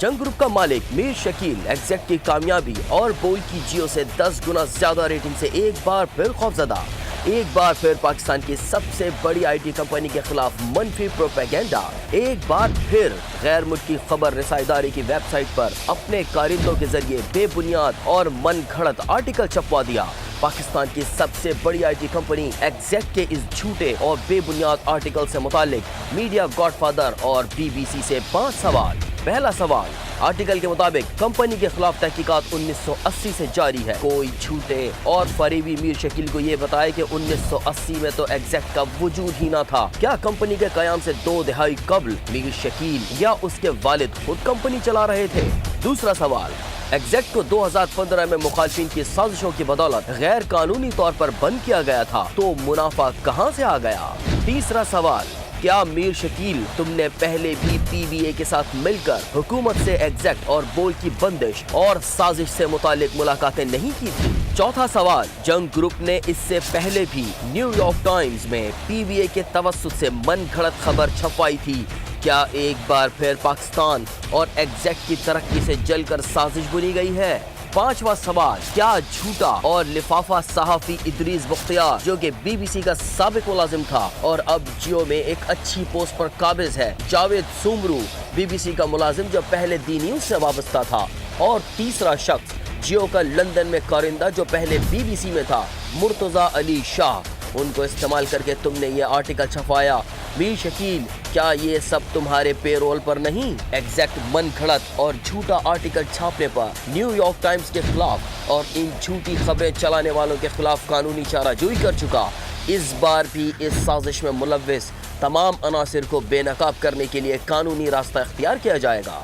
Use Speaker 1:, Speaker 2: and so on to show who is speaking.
Speaker 1: जंग ग्रुप का मालिक मीर शकील एग्जैक्ट की कामयाबी और बोल की जियो से 10 गुना ज्यादा रेटिंग से एक बार फिर खौफजदा। एक बार फिर पाकिस्तान की सबसे बड़ी आईटी कंपनी के खिलाफ मनफी प्रोपेगेंडा। एक बार फिर गैर मुल्की खबर रसाईदारी की वेबसाइट पर अपने कारिंदों के जरिए बेबुनियाद और मन घड़त आर्टिकल छपवा दिया। पाकिस्तान की सबसे बड़ी आईटी कंपनी एग्जैक्ट के इस झूठे और बेबुनियाद आर्टिकल से मुतालिक मीडिया गॉडफादर और बीबीसी से 5 सवाल। पहला सवाल, आर्टिकल के मुताबिक कंपनी के खिलाफ तहकीकात 1980 से जारी है। कोई झूठे और फरेबी मीर शकील को ये बताए कि 1980 में तो एग्जैक्ट का वजूद ही ना था। क्या कंपनी के कयाम से 2 दहाई कबल मीर शकील या उसके वालिद खुद कंपनी चला रहे थे? दूसरा सवाल, एग्जैक्ट को 2015 में मुखालफिन की साजिशों की बदौलत गैर कानूनी तौर पर बंद किया गया था, तो मुनाफा कहां से आ गया? तीसरा सवाल, क्या मीर शकील तुमने पहले भी पीबीए के साथ मिलकर हुकूमत से एग्जैक्ट और बोल की बंदिश और साजिश से मुतालिक मुलाकातें नहीं की थी? चौथा सवाल, जंग ग्रुप ने इससे पहले भी न्यूयॉर्क टाइम्स में पीबीए के तवस्सुत से मन घड़त खबर छपवाई थी। क्या एक बार फिर पाकिस्तान और एग्जैक्ट की तरक्की से जलकर साजिश बुनी गई है? पांचवा सवाल, क्या झूठा और लिफाफा सहाफी इदरीस बख्तियार जो कि बीबीसी का साबिक मुलाजिम था और अब जियो में एक अच्छी पोस्ट पर काबिज है, जावेद सुमरू बीबीसी का मुलाजिम जो पहले दी न्यूज से वाबस्ता था, और तीसरा शख्स जियो का लंदन में कारिंदा जो पहले बीबीसी में था, मुर्तजा अली शाह, उनको इस्तेमाल करके तुमने ये आर्टिकल छपाया। मीर शकील, क्या ये सब तुम्हारे पेरोल पर नहीं? एग्जैक्ट मन घड़त और झूठा आर्टिकल छापने पर न्यूयॉर्क टाइम्स के खिलाफ और इन झूठी खबरें चलाने वालों के खिलाफ कानूनी चाराजोई कर चुका। इस बार भी इस साजिश में मुलव्विस तमाम अनासिर को बेनकाब करने के लिए कानूनी रास्ता इख्तियार किया जाएगा।